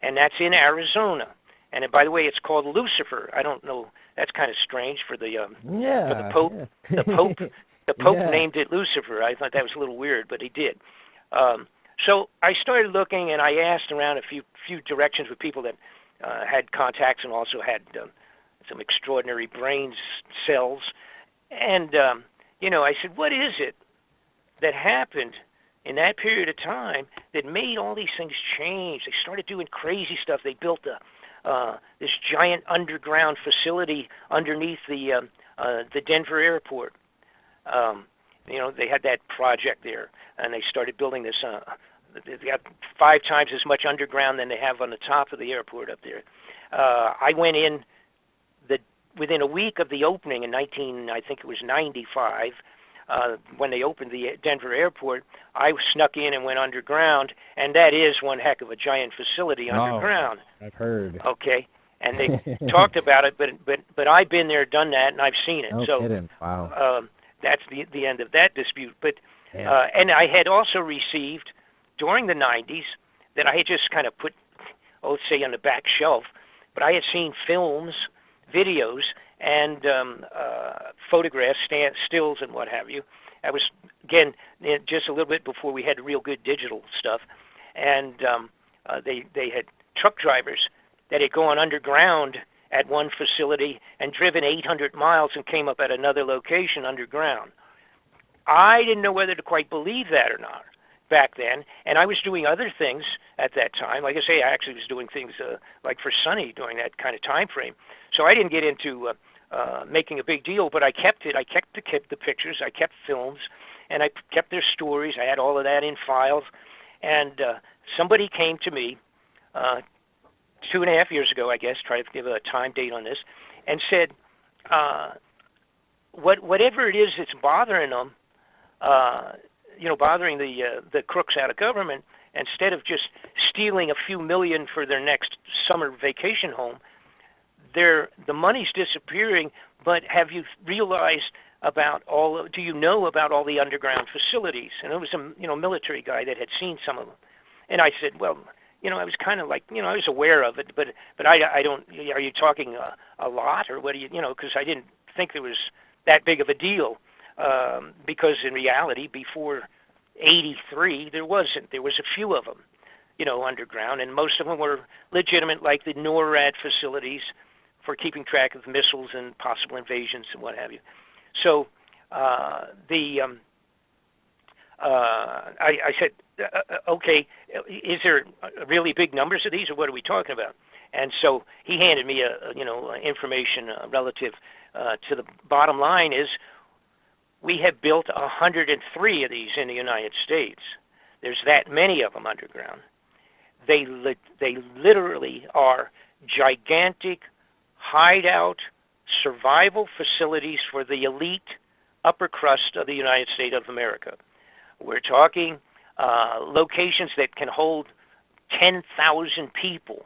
and that's in Arizona. And by the way, it's called Lucifer. I don't know. That's kind of strange for the Pope. Yeah. The Pope named it Lucifer. I thought that was a little weird, but he did. So I started looking, and I asked around a few directions with people that had contacts and also had some extraordinary brain cells. And, I said, what is it that happened in that period of time that made all these things change? They started doing crazy stuff. They built this giant underground facility underneath the Denver airport. They had that project there, and they started building this. They got 5 times as much underground than they have on the top of the airport up there. I went in within a week of the opening in 95, when they opened the Denver airport. I snuck in and went underground, and that is one heck of a giant facility underground. I've heard. Okay, and they talked about it, but I've been there, done that, and I've seen it. No kidding. Wow. That's the end of that dispute. But and I had also received during the 90s that I had just kind of put, let's say, on the back shelf, but I had seen films, videos, and photographs, stills, and what have you. I was, again, just a little bit before we had real good digital stuff, and they had truck drivers that had gone underground at one facility and driven 800 miles and came up at another location underground. I didn't know whether to quite believe that or not back then, and I was doing other things at that time. Like I say, I actually was doing things like for Sonny during that kind of time frame. So I didn't get into making a big deal, but I kept it. I kept the pictures, I kept films, and I kept their stories. I had all of that in files. And somebody came to me 2.5 years ago, I guess, try to give a time date on this, and said, whatever it is that's bothering them, bothering the crooks out of government, instead of just stealing a few million for their next summer vacation home, the money's disappearing. But have you realized do you know about all the underground facilities? And it was a military guy that had seen some of them. And I said, well, I was kind of like, I was aware of it, but I don't. Are you talking a lot, or what do you, because I didn't think there was that big of a deal, because in reality, before '83, there wasn't. There was a few of them, underground, and most of them were legitimate, like the NORAD facilities for keeping track of missiles and possible invasions and what have you. So I said, okay, is there really big numbers of these, or what are we talking about? And so he handed me information relative to the bottom line is we have built 103 of these in the United States. There's that many of them underground. They literally are gigantic hideout survival facilities for the elite upper crust of the United States of America. We're talking locations that can hold 10,000 people.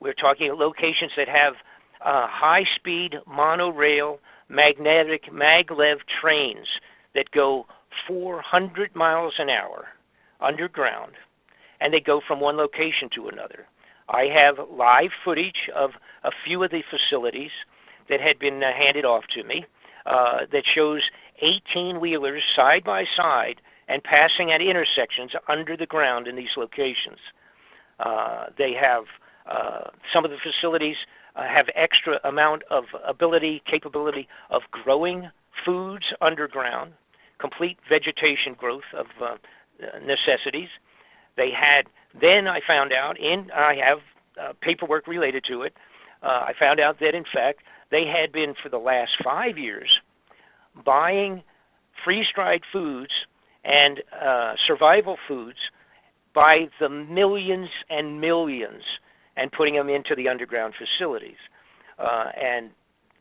We're talking locations that have high-speed monorail magnetic maglev trains that go 400 miles an hour underground, and they go from one location to another. I have live footage of a few of the facilities that had been handed off to me that shows 18-wheelers side by side and passing at intersections under the ground in these locations. They have some of the facilities have extra amount of capability of growing foods underground, complete vegetation growth of necessities. They had, then I found out, I have paperwork related to it, I found out that, in fact, they had been, for the last 5 years, buying freeze-dried foods and survival foods by the millions and millions and putting them into the underground facilities. And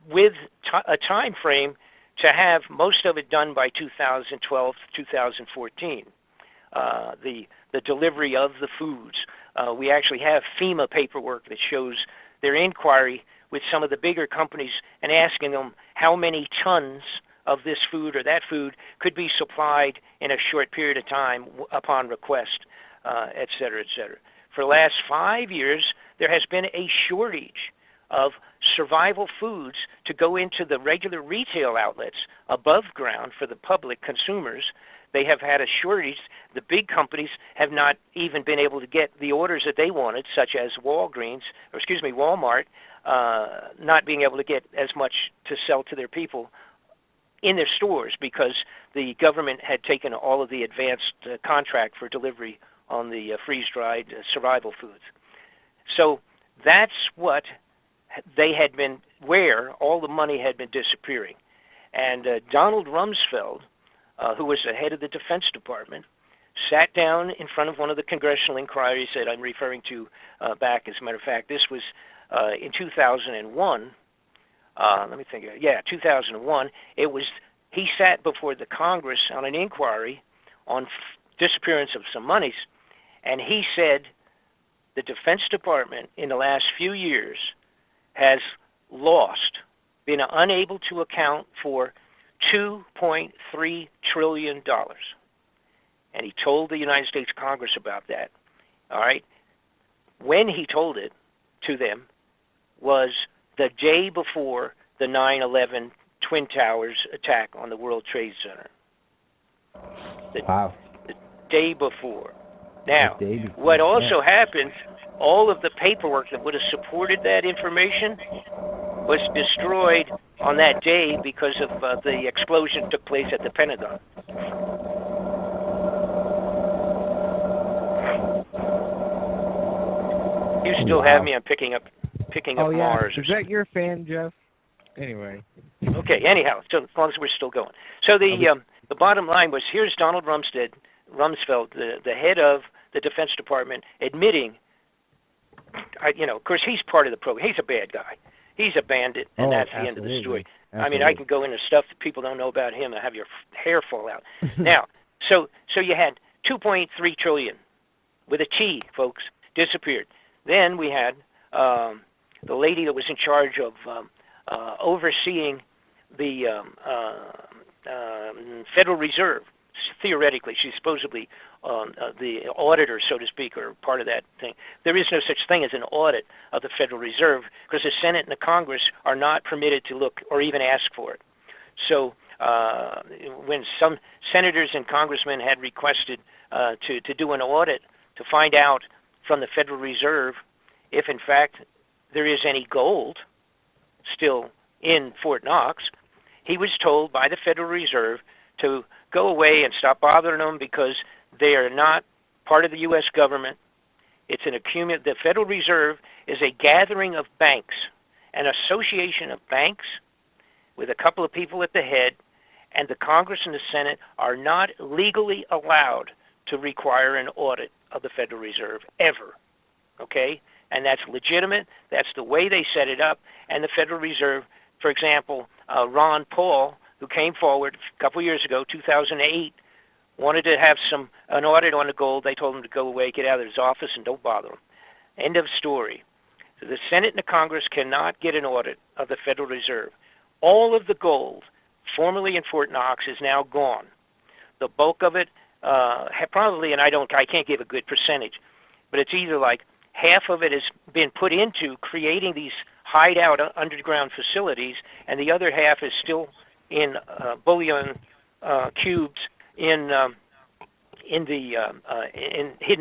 with a time frame to have most of it done by 2012, 2014, the delivery of the foods. We actually have FEMA paperwork that shows their inquiry with some of the bigger companies and asking them how many tons of this food or that food could be supplied in a short period of time upon request, et cetera, et cetera. For the last 5 years, there has been a shortage of survival foods to go into the regular retail outlets above ground for the public consumers. They have had a shortage. The big companies have not even been able to get the orders that they wanted, such as Walmart, not being able to get as much to sell to their people in their stores because the government had taken all of the advanced contract for delivery on the freeze-dried survival foods. So that's what they had been, where all the money had been disappearing. And Donald Rumsfeld, who was the head of the Defense Department, sat down in front of one of the congressional inquiries that I'm referring to back. As a matter of fact, this was in 2001. Let me think. Yeah, 2001. He sat before the Congress on an inquiry on disappearance of some monies, and he said the Defense Department in the last few years has been unable to account for $2.3 trillion. And he told the United States Congress about that. All right? When he told it to them was the day before the 9/11 Twin Towers attack on the World Trade Center. Wow. The day before. Now, what also happened, all of the paperwork that would have supported that information was destroyed on that day because of the explosion that took place at the Pentagon. You still have me on picking up Mars. Is that your fan, Jeff? Anyway. Okay, anyhow, so as long as we're still going. So the bottom line was, here's Donald Rumsfeld, the head of the Defense Department, admitting, of course, he's part of the program. He's a bad guy. He's a bandit, and that's the end of the story. Absolutely. I mean, I can go into stuff that people don't know about him and have your hair fall out. Now, so you had $2.3 trillion with a T, folks, disappeared. Then we had the lady that was in charge of overseeing the Federal Reserve. Theoretically, she's supposedly the auditor, so to speak, or part of that thing. There is no such thing as an audit of the Federal Reserve because the Senate and the Congress are not permitted to look or even ask for it. So when some senators and congressmen had requested to do an audit to find out from the Federal Reserve if, in fact, there is any gold still in Fort Knox, he was told by the Federal Reserve to go away and stop bothering them because they are not part of the U.S. government. It's the Federal Reserve is a gathering of banks, an association of banks with a couple of people at the head, and the Congress and the Senate are not legally allowed to require an audit of the Federal Reserve ever, okay? And that's legitimate. That's the way they set it up. And the Federal Reserve, for example, Ron Paul, who came forward a couple of years ago, 2008, wanted to have an audit on the gold. They told him to go away, get out of his office, and don't bother him. End of story. So the Senate and the Congress cannot get an audit of the Federal Reserve. All of the gold formerly in Fort Knox is now gone. The bulk of it probably, and I can't give a good percentage, but it's either like half of it has been put into creating these hideout underground facilities, and the other half is still in bullion cubes hidden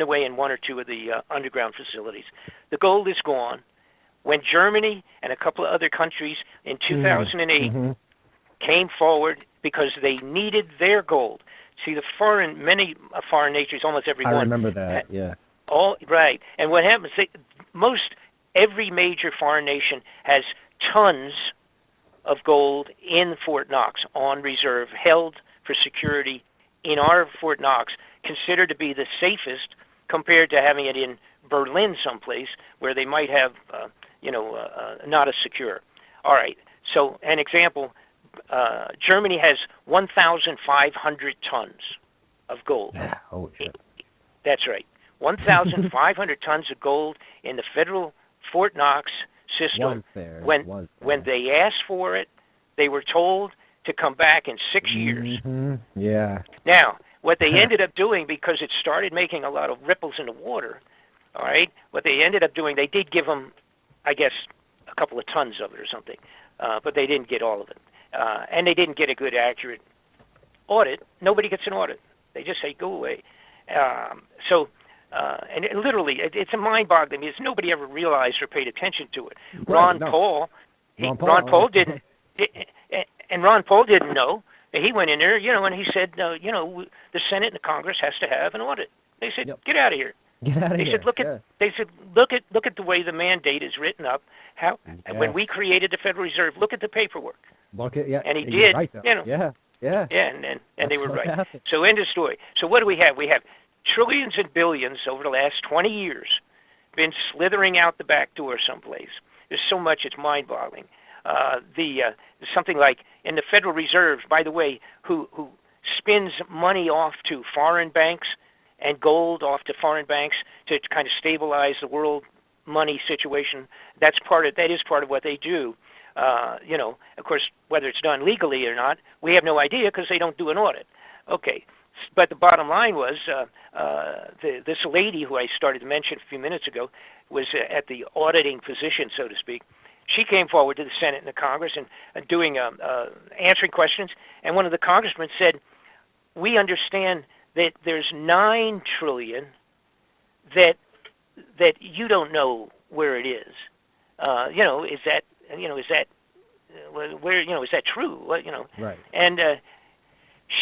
away in one or two of the underground facilities. The gold is gone. When Germany and a couple of other countries in 2008 came forward because they needed their gold. See, many foreign nations, almost every one. I remember that, yeah. All right. And what happens, most every major foreign nation has tons of gold in Fort Knox on reserve, held for security in our Fort Knox, considered to be the safest compared to having it in Berlin someplace where they might have, not as secure. All right. So an example, Germany has 1,500 tons of gold. Oh, shit. That's right. 1,500 tons of gold in the federal Fort Knox system. When they asked for it, they were told to come back in 6 years. Mm-hmm. Yeah. Now, what they ended up doing, because it started making a lot of ripples in the water, all right, what they ended up doing, they did give them, I guess, a couple of tons of it or something, but they didn't get all of it. And they didn't get a good, accurate audit. Nobody gets an audit. They just say, go away. And literally, it's a mind-boggling because nobody ever realized or paid attention to it. Ron Paul didn't, and Ron Paul didn't know. He went in there, and he said, the Senate and the Congress has to have an audit. They said, get out of here. They said, look at the way the mandate is written up. When we created the Federal Reserve, look at the paperwork. And he did. Right, and they were right. So end of story. So what do we have? We have trillions and billions over the last 20 years been slithering out the back door someplace. There's so much, it's mind-boggling. Something like in the Federal Reserve, by the way, who spins money off to foreign banks and gold off to foreign banks to kind of stabilize the world money situation. That is part of what they do. Of course, whether it's done legally or not, we have no idea because they don't do an audit. Okay, but the bottom line was this lady who I started to mention a few minutes ago was at the auditing position, so to speak. She came forward to the Senate and the Congress and answering questions, and one of the congressmen said, "We understand that there's $9 trillion that you don't know where it is. Is that where is that true? Right. And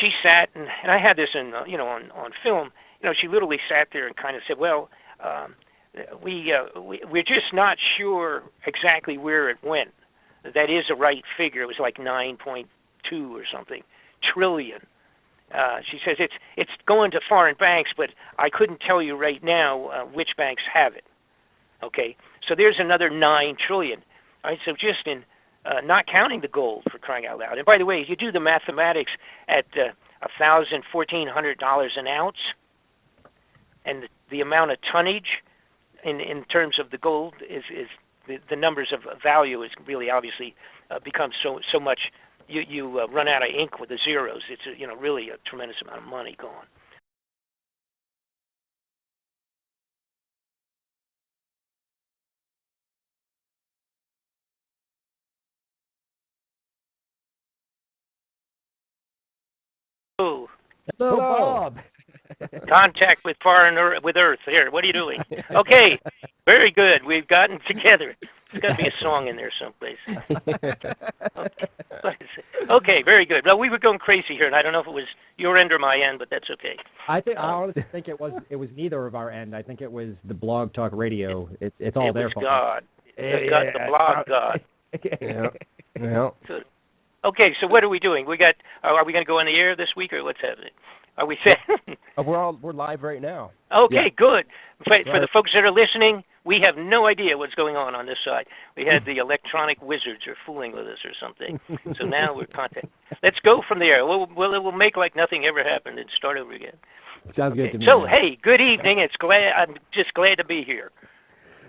she sat and I had this on film. She literally sat there and kind of said, "Well, we're just not sure exactly where it went. That is a right figure. It was like 9.2 or something trillion." She says it's going to foreign banks, but I couldn't tell you right now which banks have it. Okay, so there's another 9 trillion. All right, so just in not counting the gold, for crying out loud. And by the way, you do the mathematics at $1,400 an ounce, and the amount of tonnage in terms of the gold is the numbers of value is really obviously becomes so much. You run out of ink with the zeros. It's really a tremendous amount of money gone. Hello, Bob. Contact with with Earth. Here, what are you doing? Okay, very good. We've gotten together. There's got to be a song in there someplace. Okay, very good. Well, we were going crazy here, and I don't know if it was your end or my end, but that's okay. I honestly think it was neither of our end. I think it was the Blog Talk Radio. It's all their fault. God. The blog God. Yeah. Okay, so what are we doing? Are we going to go on the air this week, or what's happening? Are we set? We're live right now. Okay, good. For the folks that are listening, we have no idea what's going on this side. We had the electronic wizards are fooling with us or something. So now we're contact. Let's go from there. We'll make like nothing ever happened and start over again. Sounds good to me. So, hey, good evening. I'm just glad to be here.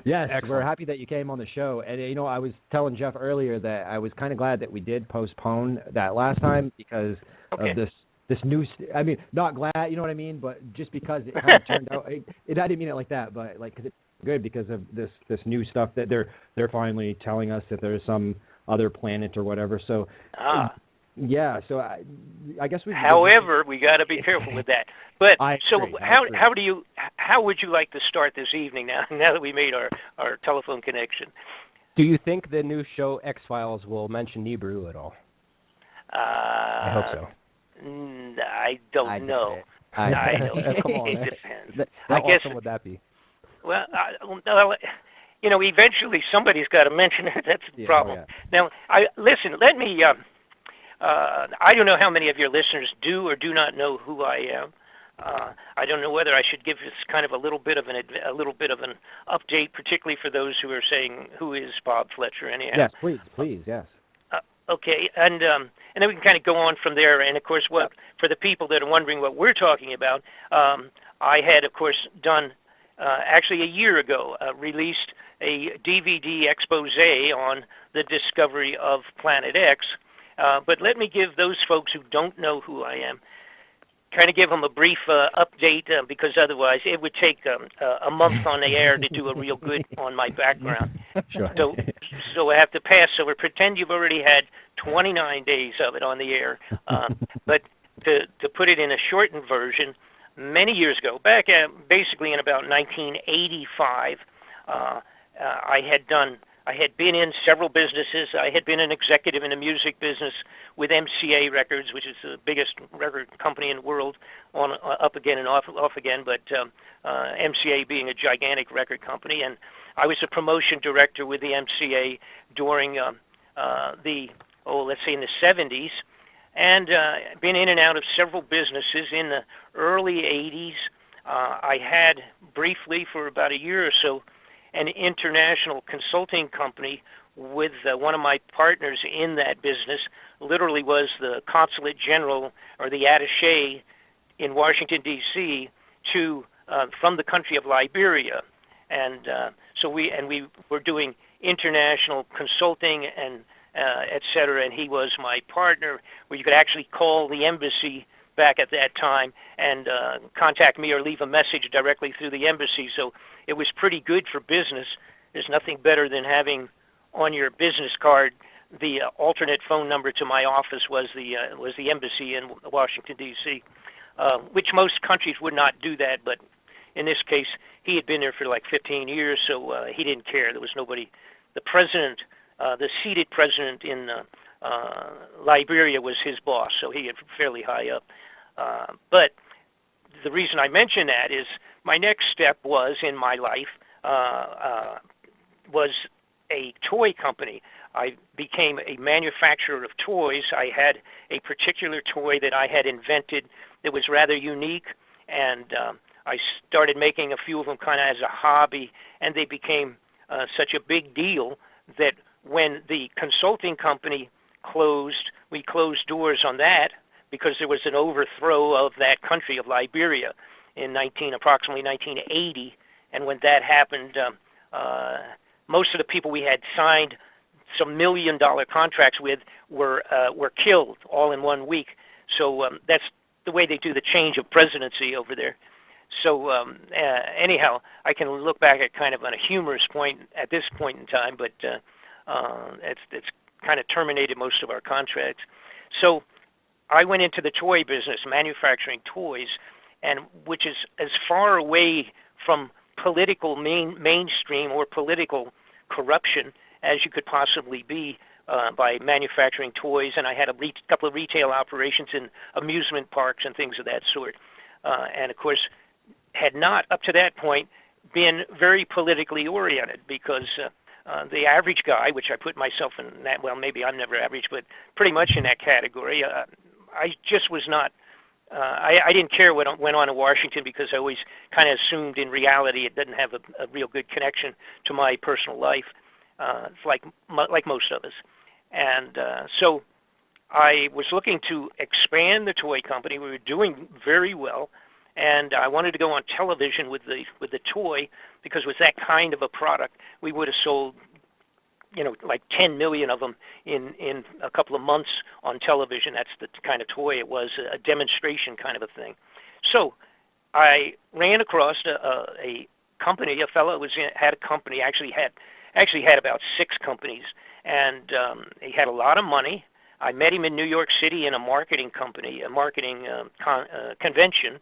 Yes, excellent. We're happy that you came on the show. And, I was telling Jeff earlier that I was kind of glad that we did postpone that last time because of this new, not glad, you know what I mean, but just because it kind of turned out, I didn't mean it like that, but cause it's good because of this new stuff that they're finally telling us that there's some other planet or whatever. So, yeah, so I guess we. However, we got to be careful with that. But how would you like to start this evening now that we made our telephone connection? Do you think the new show X-Files will mention Nibiru at all? I hope so. I don't know. I don't know. Come on. It depends. How awesome would that be? Well, eventually somebody's got to mention it. That's the problem. Oh, yeah. Now, listen. Let me. I don't know how many of your listeners do or do not know who I am. I don't know whether I should give this kind of a little bit of an update, particularly for those who are saying, "Who is Bob Fletcher?" Anyhow. Yes, please, yes. Okay, and then we can kind of go on from there. And of course, for the people that are wondering what we're talking about, I had, of course, done actually a year ago released a DVD expose on the discovery of Planet X. But let me give those folks who don't know who I am, kind of give them a brief update, because otherwise it would take a month on the air to do a real good on my background. Sure. So I have to pass over. Pretend you've already had 29 days of it on the air. But to put it in a shortened version, many years ago, back basically in about 1985, I had been in several businesses. I had been an executive in the music business with MCA Records, which is the biggest record company in the world, on up again and off again, but MCA being a gigantic record company. And I was a promotion director with the MCA during let's say in the 70s, and been in and out of several businesses in the early 80s. I had briefly for about a year or so an international consulting company with one of my partners in that business, literally was the consulate general or the attaché in Washington, D.C. to from the country of Liberia. And so we were doing international consulting and et cetera, and he was my partner, where you could actually call the embassy back at that time and contact me or leave a message directly through the embassy. So it was pretty good for business. There's nothing better than having on your business card the alternate phone number to my office was the embassy in Washington, D.C., which most countries would not do that, but in this case, he had been there for like 15 years, so he didn't care. There was nobody. The president, the seated president in Liberia was his boss, so he had fairly high up. But the reason I mention that is my next step was in my life was a toy company. I became a manufacturer of toys. I had a particular toy that I had invented that was rather unique, and I started making a few of them kind of as a hobby, and they became such a big deal that when the consulting company closed, we closed doors on that because there was an overthrow of that country of Liberia in approximately 1980, and when that happened, most of the people we had signed some $1 million contracts with were killed all in 1 week. So that's the way they do the change of presidency over there. So anyhow, I can look back at kind of on a humorous point at this point in time, but it's kind of terminated most of our contracts. So I went into the toy business, manufacturing toys, and which is as far away from political mainstream or political corruption as you could possibly be by manufacturing toys. And I had a couple of retail operations in amusement parks and things of that sort. And of course, had not up to that point been very politically oriented, because the average guy, which I put myself in that, well, maybe I'm never average, but pretty much in that category, I just was not, I didn't care what went on in Washington, because I always kind of assumed in reality it didn't have a real good connection to my personal life, like most of us. And so I was looking to expand the toy company. We were doing very well, and I wanted to go on television with the toy, because with that kind of a product, we would have sold, like 10 million of them in a couple of months on television. That's the kind of toy it was, a demonstration kind of a thing. So I ran across a company. A fellow had a company, actually had about 6 companies, and he had a lot of money. I met him in New York City in a marketing company, a marketing convention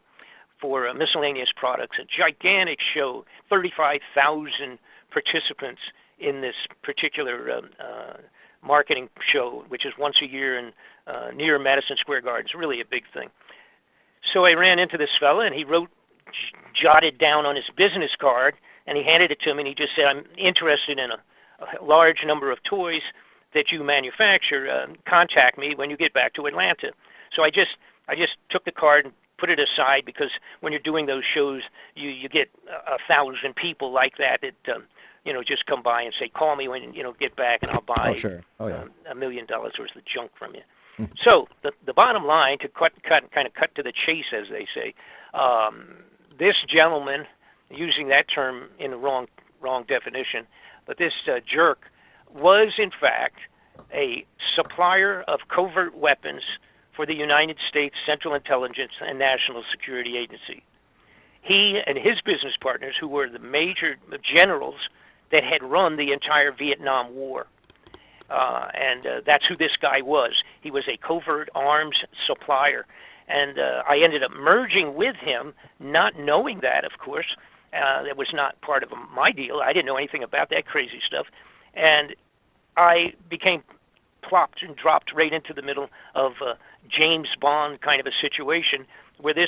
for miscellaneous products, a gigantic show, 35,000 participants in this particular marketing show, which is once a year in near Madison Square Garden. It's really a big thing. So I ran into this fella, and he jotted down on his business card, and he handed it to me, and he just said, I'm interested in a large number of toys that you manufacture. Contact me when you get back to Atlanta. So I just took the card and put it aside, because when you're doing those shows, you get 1,000 people like that just come by and say, call me when get back, and I'll buy $1 million worth of junk from you. So the bottom line, to kind of cut to the chase, as they say, this gentleman, using that term in the wrong definition, but this jerk was in fact a supplier of covert weapons for the United States Central Intelligence and National Security Agency. He and his business partners, who were the major generals that had run the entire Vietnam War, and that's who this guy was. He was a covert arms supplier, and I ended up merging with him, not knowing that, of course. That was not part of my deal. I didn't know anything about that crazy stuff, and I became plopped and dropped right into the middle of James Bond kind of a situation, where this